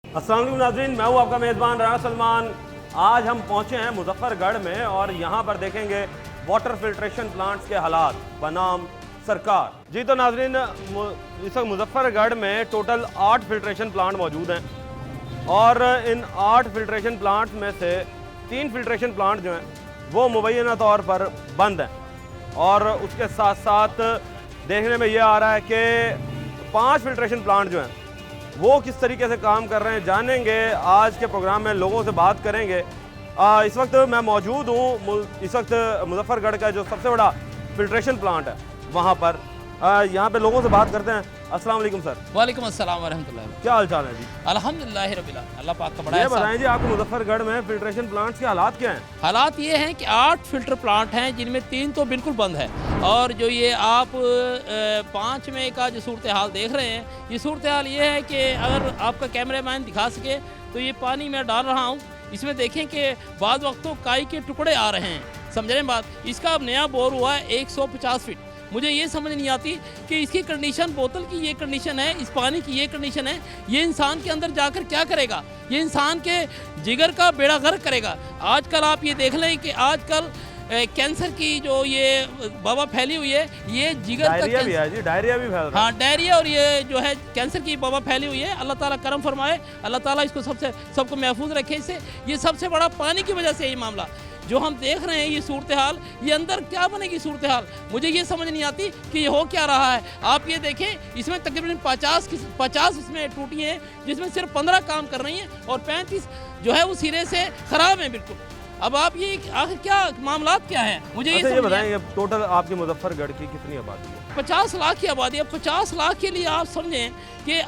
अस्सलाम वालेकुम नाज़रीन, मैं हूँ आपका मेज़बान राना सलमान। आज हम पहुँचे हैं मुजफ्फरगढ़ में और यहाँ पर देखेंगे वाटर फिल्ट्रेशन प्लांट्स के हालात बनाम सरकार। जी तो नाज़रीन, इस वक्त मुजफ्फरगढ़ में टोटल 8 फिल्ट्रेशन प्लांट मौजूद हैं और इन 8 फिल्ट्रेशन प्लांट्स में से 3 फिल्ट्रेशन प्लांट जो हैं वो मुबैना तौर पर बंद हैं और उसके साथ साथ देखने में ये आ रहा है कि 5 फिल्ट्रेशन प्लांट जो हैं वो किस तरीके से काम कर रहे हैं जानेंगे। आज के प्रोग्राम में लोगों से बात करेंगे। इस वक्त मैं मौजूद हूँ इस वक्त मुजफ्फरगढ़ का जो सबसे बड़ा फिल्ट्रेशन प्लांट है वहाँ पर। यहाँ पे लोगों से बात करते हैं। अस्सलाम वालेकुम सर। वालेकुम अस्सलाम वरहमतुल्लाह। क्या हाल चाल है जी? अल्हम्दुलिल्लाह रब्बिल आलमीन, अल्लाह पाक का बड़ा ये एहसान। बताएं जी, आपके मुजफ्फरगढ़ में फिल्ट्रेशन प्लांट्स के हालात क्या हैं? हालात ये हैं कि 8 फिल्टर प्लांट हैं जिनमें 3 तो बिल्कुल बंद है और जो ये आप 5 में का जो सूरत हाल देख रहे हैं, ये सूरत हाल ये है कि अगर आपका कैमरामैन दिखा सके तो ये पानी मैं डाल रहा हूँ, इसमें देखें कि बाद वक्त तो काई के टुकड़े आ रहे हैं। समझ रहे हैं बात? इसका अब नया बोर हुआ है 150 फीट। मुझे ये समझ नहीं आती कि इसकी कंडीशन, बोतल की ये कंडीशन है, इस पानी की ये कंडीशन है, ये इंसान के अंदर जाकर क्या करेगा? ये इंसान के जिगर का बेड़ा गर्क करेगा। आजकल आप ये देख लें कि आजकल कैंसर की जो ये वबा फैली हुई है, ये जिगर डायरिया भी है जी, डायरिया भी फैल रहा है। हाँ, डायरिया और ये जो है कैंसर की वबा फैली हुई है। अल्लाह ताला करम फरमाए, अल्लाह ताला इसको सबको महफूज रखे इससे। ये सबसे बड़ा पानी की वजह से ये मामला जो हम देख रहे हैं, ये सूरत हाल, ये अंदर क्या बनेगी सूरत हाल, मुझे ये समझ नहीं आती कि ये हो क्या रहा है। आप ये देखें, इसमें तकरीबन 50 इसमें टूटी हैं जिसमें सिर्फ 15 काम कर रही हैं और 35 जो है वो सिरे से ख़राब हैं बिल्कुल। अब आप ये आखिर क्या मामलात क्या हैं, मुझे ये बताएं, टोटल आपके मुजफ्फरगढ़ की कितनी आबादी है? 50 लाख की आबादी है। 50 लाख के लिए आप समझें कि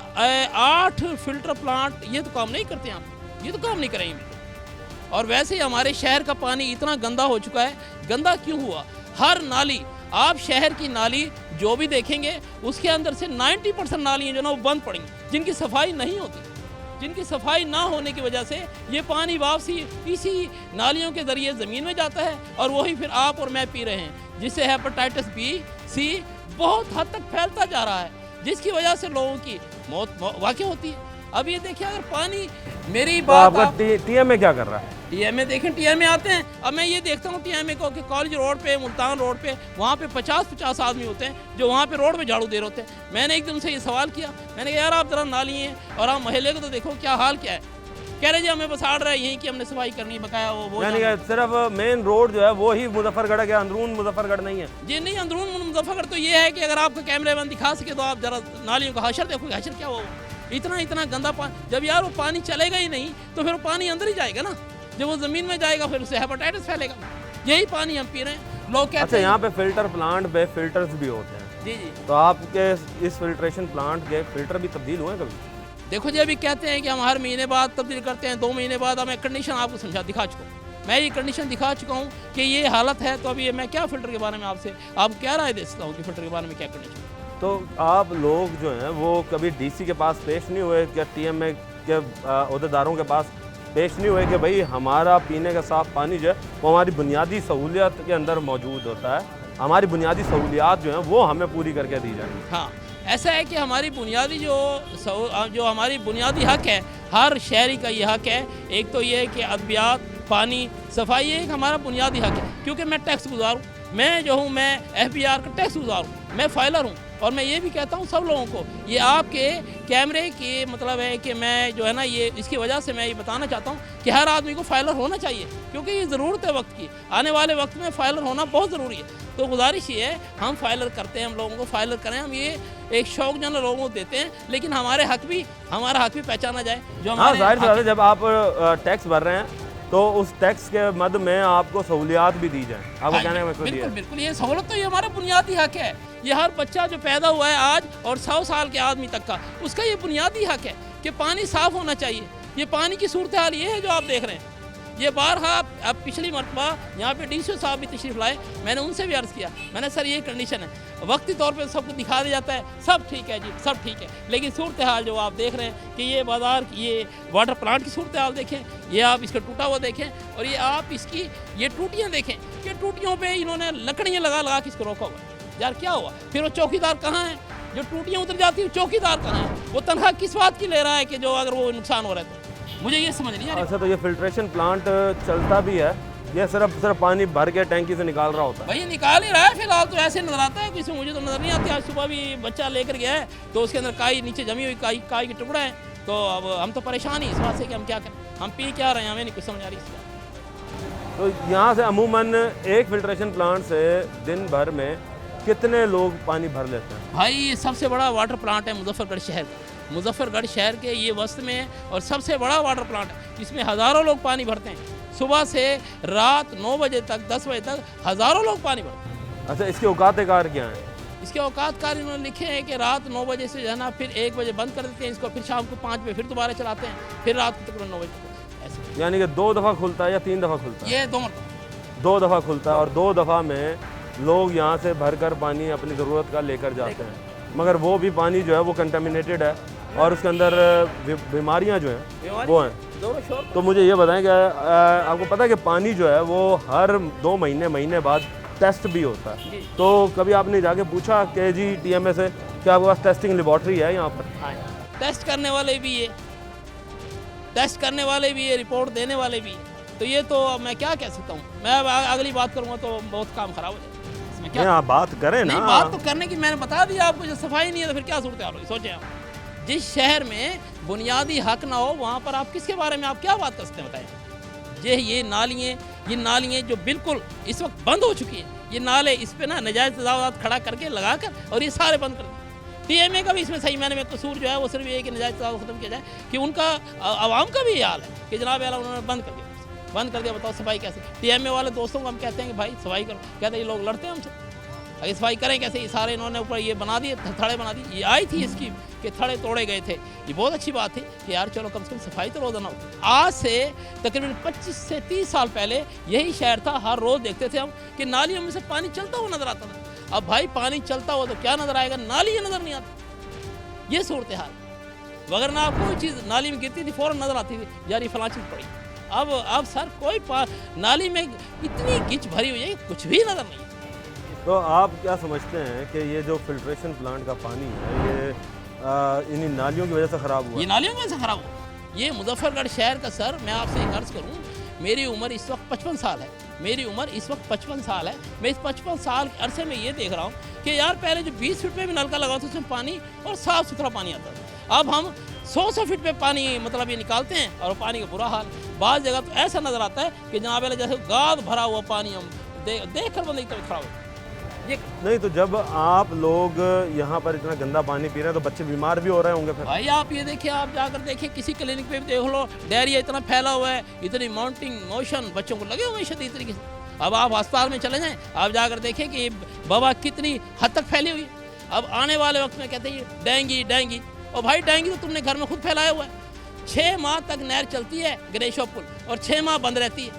8 फिल्टर प्लांट ये तो काम नहीं करते हैं, आप ये तो काम नहीं करेंगे। और वैसे ही हमारे शहर का पानी इतना गंदा हो चुका है। गंदा क्यों हुआ? हर नाली, आप शहर की नाली जो भी देखेंगे उसके अंदर से 90% नालियाँ जो ना वो बंद पड़ी, जिनकी सफाई नहीं होती। जिनकी सफाई ना होने की वजह से ये पानी वापसी इसी नालियों के ज़रिए ज़मीन में जाता है और वही फिर आप और मैं पी रहे हैं, जिससे हेपेटाइटिस बी, सी बहुत हद तक फैलता जा रहा है, जिसकी वजह से लोगों की मौत वाक़ई होती है। अब ये देखिए, अगर पानी, मेरी बात, आपका टीएमए क्या कर रहा है? टीएमए देखें, टीएमए आते हैं। अब मैं ये देखता हूँ टीएमए को कि कॉलेज रोड पे, मुल्तान रोड पे, वहाँ पे 50 आदमी होते हैं जो वहाँ पे रोड पे झाड़ू दे रहे होते हैं। मैंने एक दिन से ये सवाल किया, मैंने कहा यार आप ज़रा नाली हैं और आप महल्ले को तो देखो क्या हाल क्या है। कह रहे जी हमें बसाड़ रहा है यहीं की हमने सफाई करनी, बकाया वो यानी कि सिर्फ मेन रोड जो है वो ही मुजफ्फरगढ़ है, अंदरून मुजफ्फरगढ़ नहीं है जी? नहीं, अंदरून मुजफ्फरगढ़ तो ये है कि अगर आपका कैमरामैन दिखा सके तो आप ज़रा नालियों का हशर देखो, हशर क्या हो, इतना गंदा पानी। जब यार वो पानी चलेगा ही नहीं तो फिर वो पानी अंदर ही जाएगा ना, जब वो ज़मीन में जाएगा फिर उससे हेपेटाइटिस फैलेगा। यही पानी हम पी रहे हैं। लोग कहते हैं यहाँ पे फिल्टर प्लांट पे फिल्टर्स भी होते हैं जी जी, तो आपके इस फिल्ट्रेशन प्लांट के फिल्टर भी तब्दील हुए कभी? देखो जी, अभी कहते हैं कि हम हर महीने बाद तब्दील करते हैं, 2 महीने बाद। मैं कंडीशन आपको दिखा चुका हूँ, मैं ये कंडीशन दिखा चुका हूँ कि ये हालत है। तो अभी ये मैं क्या फ़िल्टर के बारे में आपसे क्या राय दे सकता हूँ कि फ़िल्टर के बारे में क्या कंडीशन? तो आप लोग जो हैं वो कभी डीसी के पास पेश नहीं हुए क्या, टीएमए के अहदेदारों के पास पेश नहीं हुए कि भाई हमारा पीने का साफ़ पानी जो है वो हमारी बुनियादी सहूलियत के अंदर मौजूद होता है, हमारी बुनियादी सहूलियात जो हैं वो हमें पूरी करके दी जाएंगी? हाँ, ऐसा है कि हमारी बुनियादी जो हमारी बुनियादी हक़ है, हर शहरी का ये हक़ है। एक तो ये है कि अद्वियात, पानी, सफाई, ये एक हमारा बुनियादी हक़ है। क्योंकि मैं टैक्स गुजार हूँ, मैं जो हूँ मैं FBR का टैक्स गुजार हूँ, मैं फाइलर हूँ। और मैं ये भी कहता हूँ सब लोगों को, ये आपके कैमरे के मतलब है कि मैं जो है ना, ये इसकी वजह से मैं ये बताना चाहता हूँ कि हर आदमी को फाइलर होना चाहिए, क्योंकि ये ज़रूरत है वक्त की। आने वाले वक्त में फाइलर होना बहुत ज़रूरी है। तो गुजारिश ये है, हम फाइलर करते हैं, हम लोगों को फाइलर करें, हम ये एक शौक जन लोगों को देते हैं, लेकिन हमारा हक़ भी पहचाना जाए जो हमारे। हाँ, जाहिर है जब आप टैक्स भर रहे हैं तो उस टैक्स के मद में आपको सहूलियात भी दी जाए। आपको कहने का मतलब बिल्कुल बिल्कुल, ये सहूलत तो ये हमारा बुनियादी हक़ है। ये हर बच्चा जो पैदा हुआ है आज और 100 साल के आदमी तक का, उसका ये बुनियादी हक़ है कि पानी साफ़ होना चाहिए। ये पानी की सूरत हाल ये है जो आप देख रहे हैं। ये बारहा अब पिछली मरतबा यहाँ पे DCO साहब भी तशरीफ़ लाए, मैंने उनसे भी अर्ज़ किया, मैंने सर ये कंडीशन है, वक्ती तौर पे सबको दिखा दिया जाता है, सब ठीक है जी, सब ठीक है, लेकिन सूरत हाल जो आप देख रहे हैं कि ये बाज़ार की, ये वाटर प्लांट की सूरत हाल देखें, ये आप इसका टूटा हुआ देखें और ये आप इसकी ये टूटियाँ देखें कि टूटियों पर इन्होंने लकड़ियाँ लगा के इसको रोका हुआ है। यार क्या हुआ? फिर वो चौकीदार कहाँ हैं? जो टूटियाँ उतर जाती है चौकीदार कहाँ है? वो तनख्वाह किस बात की ले रहा है कि जो अगर वो नुकसान हो रहा है तो मुझे ये समझ नहीं आ रही। अच्छा, तो ये फिल्ट्रेशन प्लांट चलता भी है, ये सिर्फ पानी भर के टैंकी से निकाल रहा होता है? भाई निकाल ही रहा है फिलहाल, तो ऐसे नजर आता है, किसी मुझे तो नजर नहीं आती। आज सुबह भी बच्चा लेकर गया है तो उसके अंदर काई नीचे जमी हुई काई के टुकड़ा है। तो अब हम तो परेशान ही इस बात से कि हम क्या करें, हम पी क्या रहे हैं, हमें नहीं कुछ समझ आ रही इस बात। तो यहाँ से अमूमन एक फिल्ट्रेशन प्लांट से दिन भर में कितने लोग पानी भर लेते हैं? भाई ये सबसे बड़ा वाटर प्लांट है मुजफ्फरगढ़ शहर का। मुजफ्फरगढ़ शहर के ये वस्त में है और सबसे बड़ा वाटर प्लांट है। इसमें हज़ारों लोग पानी भरते हैं, सुबह से रात 9 बजे तक 10 बजे तक हज़ारों लोग पानी भरते हैं। अच्छा, इसके औकात कार क्या हैं? इसके औकात कार इन्होंने लिखे हैं कि रात 9 बजे से जो है ना फिर 1 बजे बंद कर देते हैं इसको, फिर शाम को 5 बजे फिर दोबारा चलाते हैं, फिर रात को तकरीबन 9 बजे तक ऐसे। यानी कि 2 दफ़ा खुलता है या 3 दफ़ा खुलता है? ये 2 दफ़ा खुलता है और 2 दफ़ा में लोग यहाँ से भरकर पानी अपनी ज़रूरत का लेकर जाते हैं, मगर वो भी पानी जो है वो कंटामिनेटेड है और उसके अंदर बीमारियाँ जो हैं वो हैं। तो मुझे ये बताएं कि आपको पता है कि पानी जो है वो हर 2 महीने बाद टेस्ट भी होता है, तो कभी आपने जाके पूछा कि जी TMA से क्या आपके पास टेस्टिंग लेबॉर्ट्री है यहाँ पर? टेस्ट करने वाले भी है, टेस्ट करने वाले भी है, रिपोर्ट देने वाले भी है। तो ये तो मैं क्या कह सकता हूँ, मैं अगली बात करूँगा तो बहुत काम खराब हो जाएगा। इसमें क्या आप बात करें ना, बात तो करने की मैंने बता दिया आपको, जो सफाई नहीं है तो फिर क्या सूरत हाल होगी। सोचें आप, जिस शहर में बुनियादी हक ना हो वहाँ पर आप किसके बारे में आप क्या बात कर सकते हैं बताएं। ये नालियाँ जो बिल्कुल इस वक्त बंद हो चुकी है, ये नाले इस पे ना नजायज़ तजावुज़ात खड़ा करके लगा कर और ये सारे बंद कर दिए। TMA का भी इसमें सही मायने में कसूर जो है वो सिर्फ ये कि नजायज़ तजावुज़ खत्म किया जाए, कि उनका आवाम का भी ये हाल है कि जनाब यार उन्होंने बंद कर दिया, बताओ सफाई कैसे? TMA वाले दोस्तों को हम कहते हैं कि भाई सफाई करो, कहते हैं ये लोग लड़ते हैं हमसे, अगर सफाई करें कैसे? ये सारे इन्होंने ऊपर ये बना दिए, थड़े बना दिए। ये आई थी स्कीम कि थड़े तोड़े गए थे, ये बहुत अच्छी बात थी कि यार चलो कम से कम सफाई तो रोजाना हो। आज से तकरीबन 25 से 30 साल पहले यही शहर था, हर रोज़ देखते थे हम कि नालियों में से पानी चलता हुआ नजर आता था। अब भाई पानी चलता हुआ तो क्या नजर आएगा, नाली नजर नहीं आती। ये सूरत हाल, वगैरह ना कोई चीज़ नाली में गिरती थी फौरन नजर आती थी यार ये फलां चीज़ पड़ी। अब सर कोई नाली में इतनी गिच भरी हुई है कुछ भी नजर नहीं है। तो आप क्या समझते हैं कि ये जो फिल्ट्रेशन प्लांट का पानी है ये इन्हीं नालियों की वजह से ख़राब हुआ? ये नालियों की वजह से ख़राब हुआ। ये मुजफ्फरगढ़ शहर का सर, मैं आपसे एक अर्ज़ करूँ, मेरी उम्र इस वक्त 55 साल है, मैं इस 55 साल के अरसे में ये देख रहा हूँ कि यार पहले जो 20 फीट पे भी नलका लगा था उसमें पानी और साफ़ सुथरा पानी आता था। अब हम 100 फीट पे पानी मतलब ये निकालते हैं और पानी का बुरा हाल। बाज़ जगह तो ऐसा नज़र आता है कि जहाँ पहले जैसे गाद भरा हुआ पानी हम देख कर बंदे की तबीयत खराब हो। नहीं तो जब आप लोग यहाँ पर इतना गंदा पानी पी रहे हैं तो बच्चे बीमार भी हो रहे होंगे फिर? भाई आप ये देखिए, आप जाकर देखिए किसी क्लिनिक पे भी देख लो, डायरिया इतना फैला हुआ है, इतनी माउंटिंग मोशन बच्चों को लगे हुए हैं शदीद तरीके से। अब आप अस्पताल में चले जाएं, आप जाकर देखें कि वबा कितनी हद तक फैली हुई है। अब आने वाले वक्त में कहते हैं डेंगी, और भाई डेंगी तो तुमने घर में खुद फैलाया हुआ है। 6 माह तक नहर चलती है गणेशो पुल और 6 माह बंद रहती है,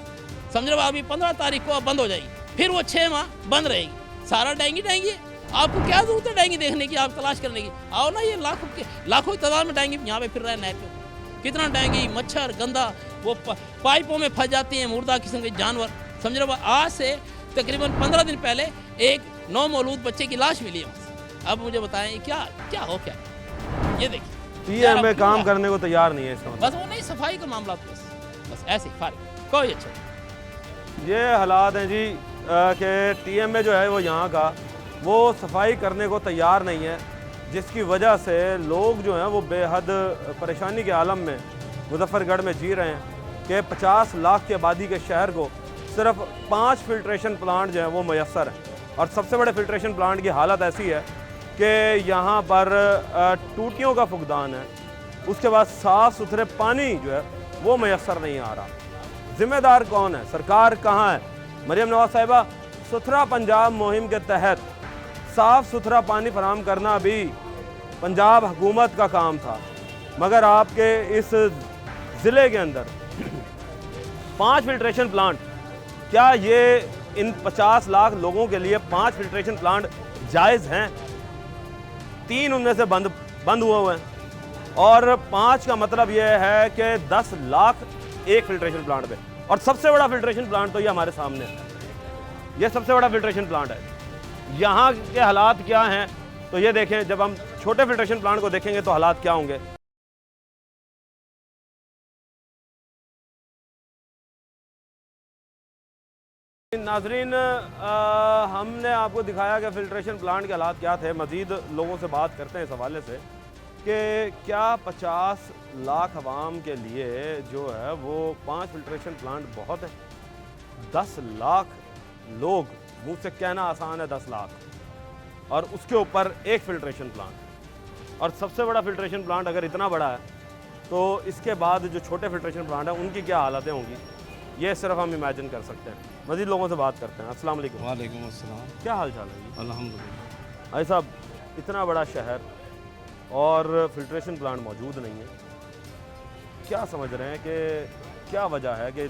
समझ लो। अभी 15 तारीख को अब बंद हो जाएगी, फिर वो 6 माह बंद रहेगी। सारा डेंगी है, आपको क्या जरूरत है डेंगी देखने की, आप तलाश करने की? आओ ना, ये लाखों की तादाद में डेंगी यहाँ पे फिर रहा है नहर पे। कितना डेंगी, मच्छर गंदा, वो पाइपों में फंस जाती हैं मुर्दा किस्म के जानवर, समझ रहे हो। आज से तकरीबन 15 दिन पहले एक नौमौलूद बच्चे की लाश मिली है वहाँ से। अब मुझे बताएं क्या हो क्या? ये देखिए TMA काम करने को तैयार नहीं है इसका मतलब। बस वो नहीं, सफाई का मामला तो बस ऐसे ही फारिग कोई अच्छा। ये हालात हैं जी कि TMA जो है वो यहाँ का वो सफाई करने को तैयार नहीं है, जिसकी वजह से लोग जो हैं वो बेहद परेशानी के आलम में मुजफ्फरगढ़ में जी रहे हैं कि 50 लाख की आबादी के शहर को सिर्फ 5 फिल्ट्रेशन प्लांट जो हैं वो मैसर हैं। और सबसे बड़े फिल्ट्रेशन प्लांट की हालत ऐसी है कि यहाँ पर टूटियों का फुकदान है, उसके बाद साफ़ सुथरे पानी जो है वो मैसर नहीं आ रहा। ज़िम्मेदार कौन है? सरकार कहाँ है? मरियम नवाज साहिबा, सुथरा पंजाब मुहिम के तहत साफ़ सुथरा पानी फराहम करना भी पंजाब हुकूमत का काम था, मगर आपके इस ज़िले के अंदर 5 फिल्ट्रेशन प्लांट, क्या ये इन 50 लाख लोगों के लिए 5 फिल्ट्रेशन प्लांट जायज़ हैं? 3 उनमें से बंद हुए हैं और 5 का मतलब ये है कि 10 लाख एक फिल्ट्रेशन प्लांट पे। और सबसे बड़ा फिल्ट्रेशन प्लांट तो ये हमारे सामने है, ये सबसे बड़ा फिल्ट्रेशन प्लांट है। यहाँ के हालात क्या हैं तो ये देखें, जब हम छोटे फिल्ट्रेशन प्लांट को देखेंगे तो हालात क्या होंगे। नाजरीन, हमने आपको दिखाया कि फ़िल्ट्रेशन प्लांट के हालात क्या थे। मज़ीद लोगों से बात करते हैं इस हवाले से कि क्या 50 लाख अवाम के लिए जो है वो 5 फ़िल्ट्रेशन प्लांट बहुत है। 10 लाख लोग, मुँह से कहना आसान है 10 लाख, और उसके ऊपर एक फ़िल्ट्रेशन प्लांट। और सबसे बड़ा फ़िल्ट्रेशन प्लांट अगर इतना बड़ा है तो इसके बाद जो छोटे फ़िल्ट्रेशन प्लांट हैं उनकी क्या हालतें होंगी, ये सिर्फ हम इमेजिन कर सकते हैं। मज़ीद लोगों से बात करते हैं। अस्सलाम वालेकुम। वालेकुम अस्सलाम। क्या हाल चाल है जी? अल्हम्दुलिल्लाह। भाई साहब, इतना बड़ा शहर और फिल्ट्रेशन प्लांट मौजूद नहीं है, क्या समझ रहे हैं कि क्या वजह है कि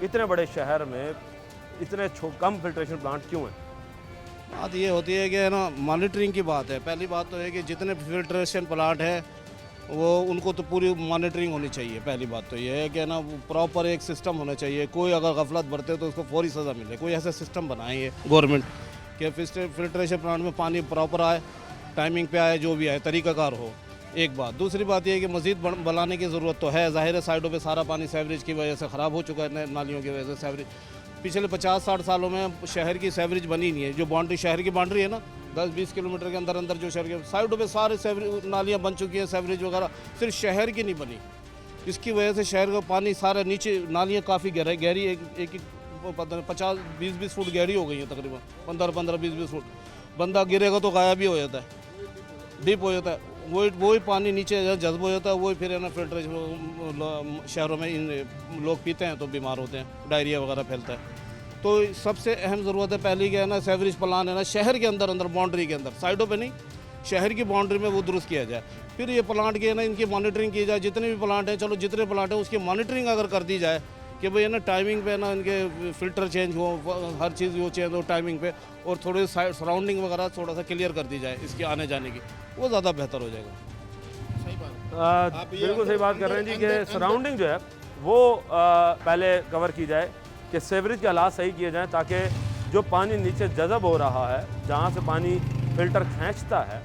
इतने बड़े शहर में इतने कम फिल्ट्रेशन प्लांट क्यों हैं? बात ये होती है कि ना मॉनिटरिंग की बात है। पहली बात तो है कि जितने फिल्ट्रेशन प्लांट है वो उनको तो पूरी मॉनिटरिंग होनी चाहिए। पहली बात तो ये है कि ना प्रॉपर एक सिस्टम होना चाहिए। कोई अगर गफलत बरते तो उसको फौरी सज़ा मिले। कोई ऐसा सिस्टम बनाए गवर्नमेंट कि फिल्ट्रेशन प्लांट में पानी प्रॉपर आए, टाइमिंग पे आए, जो भी आए तरीक़ाकार हो। एक बात। दूसरी बात यह है कि मज़ीद बढ़ाने की ज़रूरत तो है। ज़ाहिर है साइडों पे सारा पानी सीवरेज की वजह से ख़राब हो चुका है, नालियों की वजह से। सीवरेज पिछले 50-60 सालों में शहर की सीवरेज बनी नहीं है। जो बाउंड्री, शहर की बाउंड्री है ना, 10-20 किलोमीटर के अंदर अंदर जो शहर के साइडों पे सारे सीवरेज नालियाँ बन चुकी हैं, सीवरेज वगैरह, सिर्फ शहर की नहीं बनी। इसकी वजह से शहर का पानी सारा नीचे, नालियाँ काफ़ी गहरी एक पता नहीं 50-20 फुट गहरी हो गई है, तकरीबन 15-20 फुट। बंदा गिरेगा तो गायब भी हो जाता है, डीप हो जाता है। वही पानी नीचे जज्ब हो जाता है, वही फिर है ना फिल्टर शहरों में इन लोग पीते हैं तो बीमार होते हैं, डायरिया वगैरह फैलता है। तो सबसे अहम ज़रूरत है पहली क्या है ना, सीवरेज प्लान है ना शहर के अंदर बाउंड्री के अंदर, साइडों पे नहीं, शहर की बाउंड्री में वो दुरुस्त किया जाए। फिर ये प्लांट की है ना इनकी मॉनिटरिंग की जाए। जितने भी प्लांट हैं, चलो जितने प्लांट हैं उसकी मॉनिटरिंग अगर कर दी जाए कि भाई है ना टाइमिंग पे ना इनके फ़िल्टर चेंज हो, हर चीज़ वो चेंज हो टाइमिंग पे, और थोड़ी सराउंडिंग वगैरह थोड़ा सा क्लियर कर दी जाए इसकी आने जाने की, वो ज़्यादा बेहतर हो जाएगा। सही बात, बिल्कुल सही बात कर रहे हैं जी कि सराउंडिंग जो है वो पहले कवर की जाए, कि सीवरेज के हालात सही किए जाएँ ताकि जो पानी नीचे जज़ब हो रहा है, जहाँ से पानी फ़िल्टर खींचता है,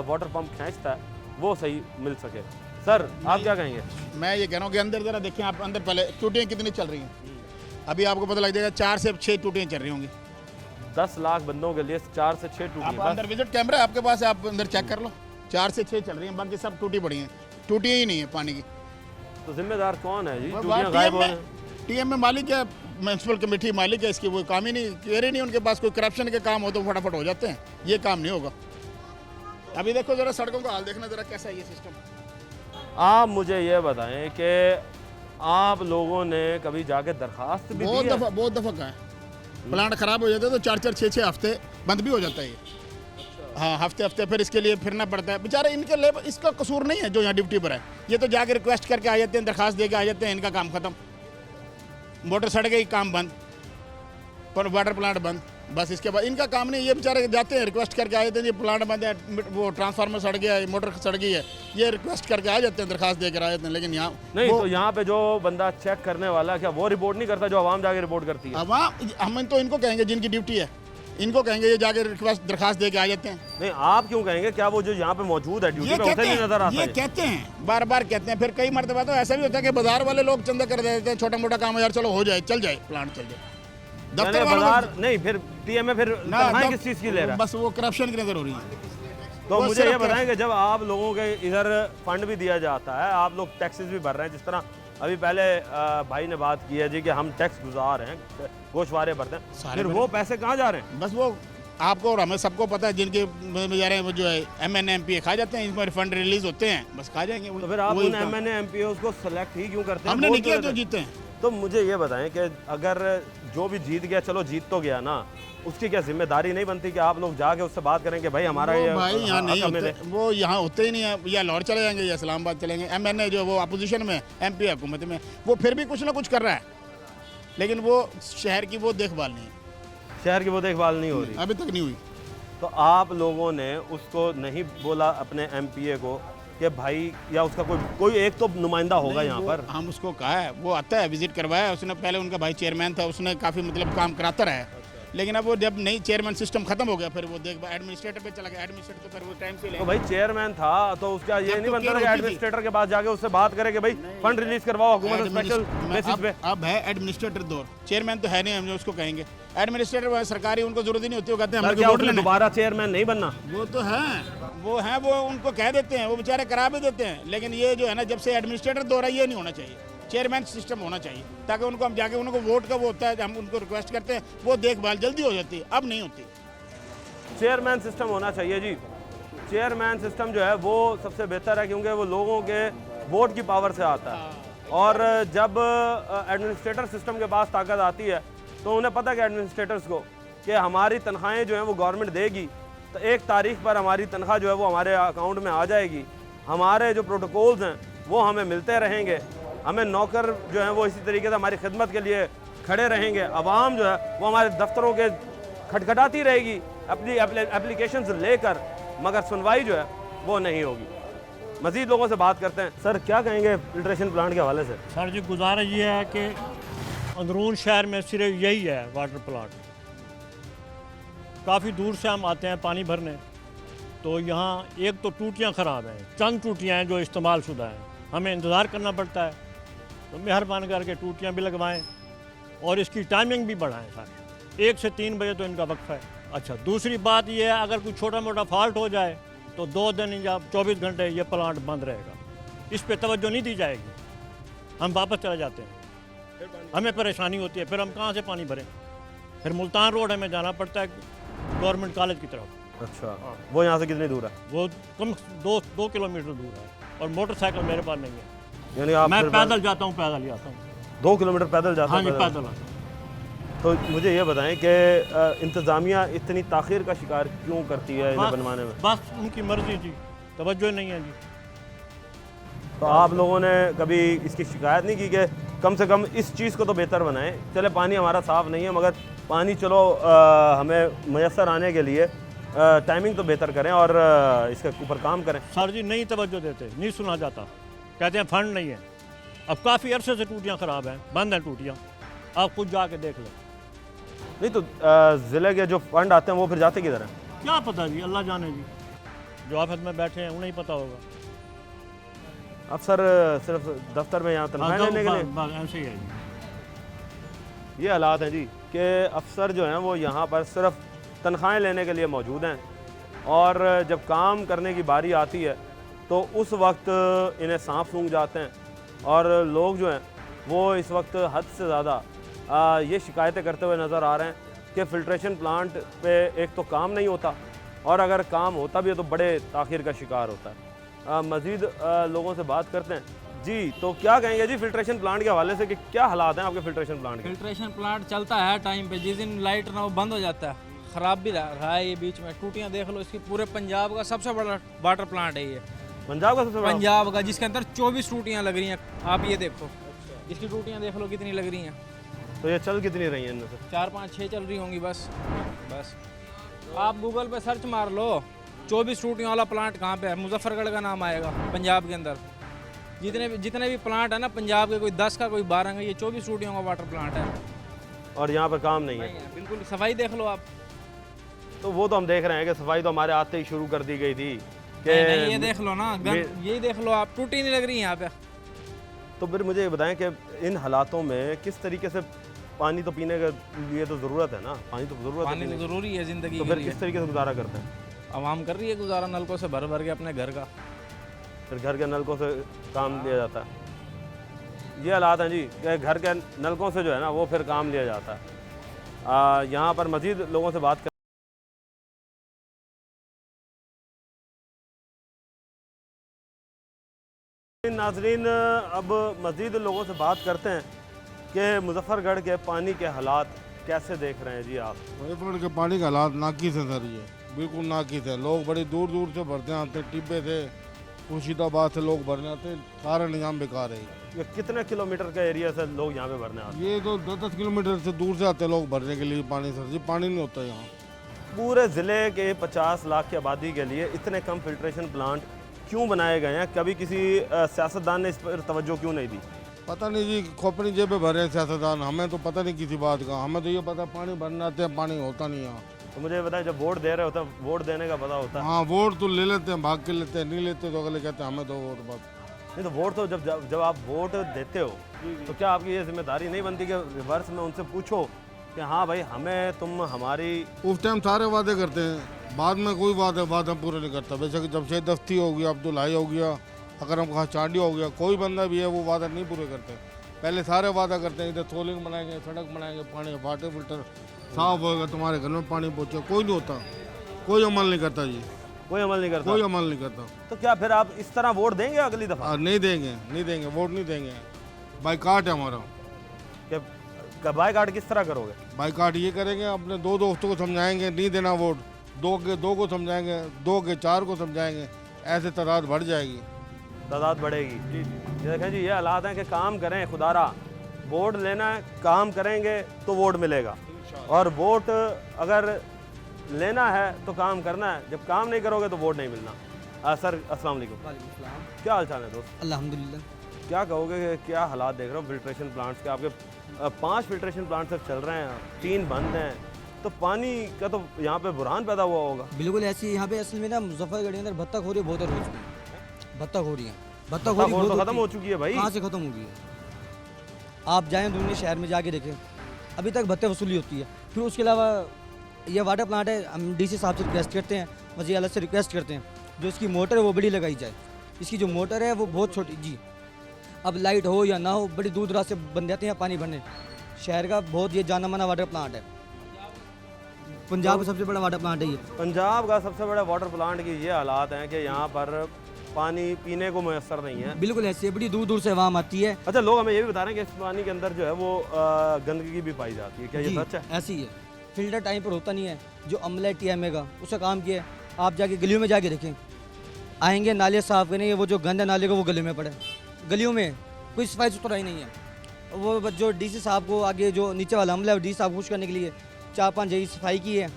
वाटर पंप खींचता है, वो सही मिल सके। सर आप क्या कहेंगे? मैं ये कह रहा हूँ कि अंदर ज़रा देखें आप, अंदर पहले टूटियाँ कितनी चल रही हैं। अभी आपको पता लग जाएगा 4 से 6 टूटियाँ चल रही होंगी। 10 लाख बंदों के लिए 4 से 6 टूटी। आप अंदर विजिट कैमरा है आपके पास है, आप अंदर चेक कर लो। 4 से 6 चल रही हैं, बाकी सब टूटी पड़ी हैं, टूटियाँ ही नहीं है पानी की। तो जिम्मेदार कौन है जी? टूटियाँ गायब हो रही हैं। टीएम में मालिक है, म्यूनसिपल कमेटी मालिक है इसकी, वो काम ही नहीं कह रहे नहीं। उनके पास कोई करप्शन के काम हो तो फटाफट हो जाते हैं, ये काम नहीं होगा। अभी देखो जरा सड़कों का हाल देखना जरा कैसा है ये सिस्टम। आप मुझे ये बताएं कि आप लोगों ने कभी जाके दरखास्त भी दी है? बहुत दफ़ा कहा है। प्लांट ख़राब हो जाता है तो 4-4, 6-6 हफ्ते बंद भी हो जाता है ये। हाँ, हफ्ते फिर इसके लिए फिरना पड़ता है। बेचारे इनके लेबर, इसका कसूर नहीं है जो यहाँ ड्यूटी पर है। ये तो जाके रिक्वेस्ट करके आ जाते हैं, दरखास्त दे के आ जाते हैं, इनका काम ख़त्म। मोटर सड़ गई, काम बंद, पर वाटर प्लांट बंद, बस इसके बाद इनका काम नहीं। ये बेचारे जाते हैं रिक्वेस्ट करके आ जाते हैं, ये प्लांट बंद है, वो ट्रांसफार्मर सड़ गया है, मोटर सड़ गई है, ये रिक्वेस्ट करके आ जाते हैं, दरखास्त देकर आ जाते हैं। लेकिन यहाँ नहीं, तो यहाँ पे जो बंदा चेक करने वाला, क्या वो रिपोर्ट नहीं करता जो आवाम जाके रिपोर्ट करती है? आवाम, हम तो इनको कहेंगे जिनकी ड्यूटी है, इनको कहेंगे ये जाके रिक्वेस्ट दरखास्त दे के आ जाते हैं। नहीं, आप क्यों कहेंगे? क्या वो जो यहाँ पे मौजूद है ड्यूटी पे उसे नहीं नजर आता? ये कहते हैं, बार बार कहते हैं। फिर कई मरतबा तो ऐसा भी होता है कि बाजार वाले लोग चंदा कर देते हैं, छोटा मोटा काम है यार, चलो हो जाए, चल जाए, प्लांट चल जाए। दफ्तर बाजार नहीं, फिर टीएम में फिर तनख्वाहें किस चीज़ की ले रहा है? बस वो करप्शन की नजर हो रही है। तो मुझे ये बताएं कि जब आप लोगों के इधर फंड भी दिया जाता है, आप लोग टैक्सेस भी भर रहे हैं, जिस तरह अभी पहले भाई ने बात की है जी कि हम टैक्स गुजार हैं, गोशवारे भरते हैं, फिर वो पैसे कहाँ जा रहे हैं? बस वो आपको और हमें सबको पता है, जिनके बेचारे वो जो है MNA MPA खा जाते हैं, इसमें फंड रिलीज होते हैं, बस खा जाएंगे। तो फिर आप उन MNA MPA उसको सेलेक्ट ही क्यों करते हैं? हमने नहीं किया जो जीते हैं। तो मुझे ये बताएं कि अगर जो भी जीत गया, चलो जीत तो गया ना, उसकी क्या जिम्मेदारी नहीं बनती कि आप लोग जाके उससे बात करें कि भाई हमारा ये भाई यहाँ नहीं होते, वो यहाँ होते ही नहीं है, या लाहौर चले जाएंगे या इस्लामाबाद चलेंगे। MNA जो वो अपोजिशन में, MP हुकूमत में, वो फिर भी कुछ ना कुछ कर रहा है, लेकिन वो शहर की वो देखभाल नहीं है। शहर की वो देखभाल नहीं हो रही, अभी तक नहीं हुई। तो आप लोगों ने उसको नहीं बोला अपने MPA को कि भाई, या उसका कोई एक तो नुमाइंदा होगा यहाँ पर? हम उसको कहा है, वो आता है, विजिट करवाया है उसने। पहले उनका भाई चेयरमैन था, उसने काफ़ी मतलब काम कराता रहा है, लेकिन अब वो जब नई चेयरमैन सिस्टम खत्म हो गया, फिर वो देख एडमिनिस्ट्रेटर पे चला गया, एडमिनिस्ट्रेटर तो फिर वो टाइम से ले। तो भाई चेयरमैन था तो उसका ये जब नहीं तो बनता था कि केयर होती एडमिनिस्ट्रेटर के पास जाके उससे बात करे कि भाई फंड रिलीज करवाओ हुकूमत स्पेशल बेसिस पे। अब है एडमिनिस्ट्रेटर दौर, चेयरमैन तो है नहीं, हम जो उसको कहेंगे एडमिनिस्ट्रेटर सरकारी, उनको जरूरत ही नहीं होती, वो कहते हैं सर हम क्या वोट उसने लेना है। दोबारा चेयरमैन नहीं बनना? वो तो है वो उनको कह देते हैं, वो बेचारे करा भी देते हैं, लेकिन ये जो है ना, जब से एडमिनिस्ट्रेटर दौर है, ये नहीं होना चाहिए, चेयरमैन सिस्टम होना चाहिए, ताकि उनको हम जाके उनको वोट का वो होता है, हम उनको रिक्वेस्ट करते हैं, वो देखभाल जल्दी हो जाती है, अब नहीं होती। चेयरमैन सिस्टम होना चाहिए जी। चेयरमैन सिस्टम जो है वो सबसे बेहतर है, क्योंकि वो लोगों के वोट की पावर से आता है, और जब एडमिनिस्ट्रेटर सिस्टम के पास ताकत आती है तो उन्हें पता है कि एडमिनिस्ट्रेटर्स को कि हमारी तनख्वाहें जो हैं वो गवर्नमेंट देगी, तो 1 तारीख पर हमारी तनख्वाह जो है वो हमारे अकाउंट में आ जाएगी, हमारे जो प्रोटोकॉल्स हैं वो हमें मिलते रहेंगे, हमें नौकर जो हैं वो इसी तरीके से हमारी खिदमत के लिए खड़े रहेंगे, आवाम जो है वो हमारे दफ्तरों के खटखटाती रहेगी अपनी एप्लीकेशंस लेकर, मगर सुनवाई जो है वो नहीं होगी। मज़ीद लोगों से बात करते हैं। सर क्या कहेंगे फिल्ट्रेशन प्लांट के हवाले से? सर जी गुजारा ये है कि अंदरून शहर में सिर्फ यही है वाटर प्लांट। काफ़ी दूर से हम आते हैं पानी भरने, तो यहाँ एक तो टूटियाँ ख़राब हैं, चंद टूटियाँ हैं जो इस्तेमाल शुदा हैं, हमें इंतज़ार करना पड़ता है, तो मेहरबान करके टूटियाँ भी लगवाएं और इसकी टाइमिंग भी बढ़ाएं सर। 1 से 3 बजे तो इनका वक्फा है। अच्छा, दूसरी बात यह है अगर कोई छोटा मोटा फॉल्ट हो जाए तो 2 दिन या 24 घंटे ये प्लांट बंद रहेगा, इस पर तवज्जो नहीं दी जाएगी, हम वापस चले जाते हैं, हमें परेशानी होती है, फिर हम कहाँ से पानी भरें, फिर मुल्तान रोड हमें जाना पड़ता है गवर्नमेंट कॉलेज की तरफ। अच्छा, वो यहाँ से कितनी दूर है? वो कम 2 किलोमीटर दूर है, और मोटरसाइकिल मेरे पास नहीं है, यानी आप मैं सिर्फ पैदल जाता हूँ, पैदल ही आता हूँ। 2 किलोमीटर पैदल जाते हाँ हैं? जी पैदल आता हूँ। तो मुझे ये बताएं कि इंतज़ामिया इतनी ताख़ीर का शिकार क्यों करती है इन्हें बनवाने में? बस उनकी मर्जी जी, तवज्जो नहीं है जी। तो आप लोगों ने कभी इसकी शिकायत नहीं की कि कम से कम इस चीज़ को तो बेहतर बनाएं? चले पानी हमारा साफ़ नहीं है, मगर पानी चलो हमें मैसर आने के लिए टाइमिंग तो बेहतर करें और इसके ऊपर काम करें। सर जी नहीं तवज्जो देते, नहीं सुना जाता, कहते हैं फंड नहीं है। अब काफ़ी अरसे से टूटियाँ ख़राब हैं, बंद हैं टूटियाँ, आप खुद जाके देख लें। नहीं तो ज़िले के जो फंड आते हैं वो फिर जाते किधर हैं? क्या पता जी, अल्लाह जाने जी, जो आफत में बैठे हैं उन्हें ही पता होगा। अफसर सिर्फ दफ्तर में यहाँ तनख्वाह लेने के लिए? ऐसे ही है जी। ये हालात हैं जी कि अफसर जो हैं वो यहाँ पर सिर्फ तनख्वाहें लेने के लिए मौजूद हैं, और जब काम करने की बारी आती है तो उस वक्त इन्हें सांप सूंघ जाते हैं, और लोग जो हैं वो इस वक्त हद से ज़्यादा ये शिकायतें करते हुए नज़र आ रहे हैं कि फ़िल्ट्रेशन प्लांट पे एक तो काम नहीं होता, और अगर काम होता भी है तो बड़े ताख़ीर का शिकार होता है। मज़ीद लोगों से बात करते हैं। जी तो क्या कहेंगे जी फ़िल्ट्रेशन प्लांट के हवाले से कि क्या हालात हैं आपके फ़िल्ट्रेशन प्लांट के? फिल्ट्रेशन प्लांट चलता है टाइम पे, जिस दिन लाइट ना वो बंद हो जाता है, ख़राब भी रहा है ये बीच में। टूटियाँ देख लो इसकी, पूरे पंजाब का सबसे बड़ा वाटर प्लांट है ये, पंजाब का सबसे बड़ा? पंजाब का, जिसके अंदर 24 टूटियाँ लग रही हैं। आप ये देखो, इसकी टूटियाँ देख लो कितनी लग रही हैं। तो ये चल कितनी रही हैं इनमें से? 4, 5, 6 चल रही होंगी बस। आप गूगल पे सर्च मार लो 24 टूटियों वाला प्लांट कहाँ पे है, मुजफ्फरगढ़ का नाम आएगा पंजाब के अंदर। जितने भी प्लांट है ना पंजाब के, कोई 10 का कोई 12 का, ये 24 टूटियों का वाटर प्लांट है, और यहाँ पर काम नहीं है? बिल्कुल। सफाई देख लो आप। तो वो तो हम देख रहे हैं कि सफाई तो हमारे आते ही शुरू कर दी गई थी कि नहीं, ये देख लो ना, यही देख लो आप, टूटी नहीं लग रही यहाँ पे। तो फिर मुझे ये बताएं कि इन हालातों में किस तरीके से पानी तो पीने के लिए तो ज़रूरत है ना, पानी तो ज़रूरत है, पानी तो ज़रूरी है ज़िंदगी तो के फिर लिए। किस तरीके से गुजारा करते हैं? आवाम कर रही है गुजारा नलकों से भर भर के अपने घर का, फिर घर के नलकों से काम लिया जाता है। ये हालात हैं जी कि घर के नलकों से जो है ना वो फिर काम लिया जाता है। यहाँ पर मज़ीद लोगों से बात कर नाजरीन, अब मज़ीद लोगों से बात करते हैं कि मुजफ्फरगढ़ के पानी के हालात कैसे देख रहे हैं जी आप? मुजफ्फरगढ़ के पानी के हालात नाकिस है सर, ये बिल्कुल नाकिस है। लोग बड़ी दूर दूर से भरते आते हैं, टिब्बे से, मुर्शिदाबाद से लोग भरने आते हैं, सारा निज़ाम बेकार है। ये कितने किलोमीटर का एरिया से लोग यहाँ पे भरने आते हैं? ये तो 10-10 किलोमीटर से दूर से आते हैं लोग भरने के लिए पानी। सर जी पानी नहीं होता यहाँ। पूरे ज़िले के 50 लाख की आबादी के लिए इतने कम फिल्ट्रेशन प्लांट क्यों बनाए गए हैं? कभी किसी सियासतदान ने इस पर तवज्जो क्यों नहीं दी? पता नहीं जी, खोपड़ी जेबे भरे हैं सियासतदान, हमें तो पता नहीं किसी बात का। हमें तो ये पता पानी भरने आते हैं, पानी होता नहीं यहाँ। तो मुझे ये बताएं, जब वोट दे रहे होते हैं, वोट देने का पता होता है? हाँ, वोट तो ले लेते हैं, भाग के लेते हैं, नहीं लेते तो अगले कहते हैं हमें तो वोट बस। नहीं तो वोट तो जब आप वोट देते हो तो क्या आपकी ये जिम्मेदारी नहीं बनती कि रिवर्स में उनसे पूछो कि हाँ भाई हमें तुम हमारी। उस टाइम सारे वादे करते हैं, बाद में कोई वादा पूरा नहीं करता। बेशक जब से दफ्ती हो गया, अब्दुल्लाई हो गया, अकरम खां चांडी हो गया, कोई बंदा भी है वो वादा नहीं पूरे करते। पहले सारे वादा करते हैं, इधर सोलिंग बनाएंगे, सड़क बनाएंगे, पानी वाटर फिल्टर साफ होगा, तुम्हारे घर में पानी पहुँचे, कोई नहीं होता, कोई अमल नहीं करता जी, कोई अमल नहीं करता। कोई अमल नहीं करता। तो क्या फिर आप इस तरह वोट देंगे अगली दफा? नहीं देंगे, नहीं देंगे, वोट नहीं देंगे। बाइकाट है हमारा। बाइकाट किस तरह करोगे? बाइकाट ये करेंगे, अपने दो दोस्तों को समझाएंगे नहीं देना वोट, दो को समझाएंगे, 2 के 4 को समझाएंगे, ऐसे तादाद बढ़ जाएगी, तादाद बढ़ेगी। जी ये देखें जी, ये हालात हैं कि काम करें खुदारा, वोट लेना है, काम करेंगे तो वोट मिलेगा, और वोट अगर लेना है तो काम करना है, जब काम नहीं करोगे तो वोट नहीं मिलना। सर अस्सलाम वालेकुम। क्या हाल चाल है दोस्त? अल्हम्दुलिल्लाह। क्या कहोगे कि क्या हालात देख रहे हो फिल्ट्रेशन प्लांट्स के? आपके 5 फिल्ट्रेशन प्लांट सिर्फ चल रहे हैं, 3 बंद हैं, तो पानी का तो यहाँ पे बुरहान पैदा हुआ होगा। बिल्कुल ऐसी यहाँ पे असल में ना मुजफ्फरगढ़ के अंदर बत्तखोरी बहुत हो चुकी है। बत्तखोरी बत्तखोरी तो खत्म हो चुकी है भाई। कहाँ से खत्म हो गई है? आप जाएँ दूसरे शहर में जाके देखें, अभी तक भत्ते वसूली होती है। फिर उसके अलावा ये वाटर प्लांट है, हम डीसी साहब से रिक्वेस्ट करते हैं, वज़ीर आला से रिक्वेस्ट करते हैं, जो इसकी मोटर है वो बड़ी लगाई जाए। इसकी जो मोटर है वो बहुत छोटी जी, अब लाइट हो या ना हो, बड़ी दूर दराज से बन जाते हैं पानी भरने। शहर का बहुत ये जाना माना वाटर प्लांट है, पंजाब का सबसे बड़ा वाटर प्लांट है ये। पंजाब का सबसे बड़ा वाटर प्लांट की ये हालात हैं कि यहाँ पर पानी पीने को मैसर नहीं है। बिल्कुल ऐसी है, बड़ी दूर दूर से आवाम आती है। अच्छा, लोग हमें ये भी बता रहे हैं कि इस पानी के अंदर जो है वो गंदगी भी पाई जाती है, क्या ये जी, सच है? ऐसी है। फिल्टर टाइम पर होता नहीं है, जो अमला है TMA का उसका काम किया है। आप जाके गलियों में जाके देखें, आएंगे नाले साफ करेंगे, वो जो गंद है नाले का वो गलियों में पड़े, गलियों में कोई सफाई सुथराई नहीं है। वो जो डीसी साहब को आगे जो नीचे वाला अमला है डीसी साहब खुश करने के लिए 4-5 जगह सफाई की है,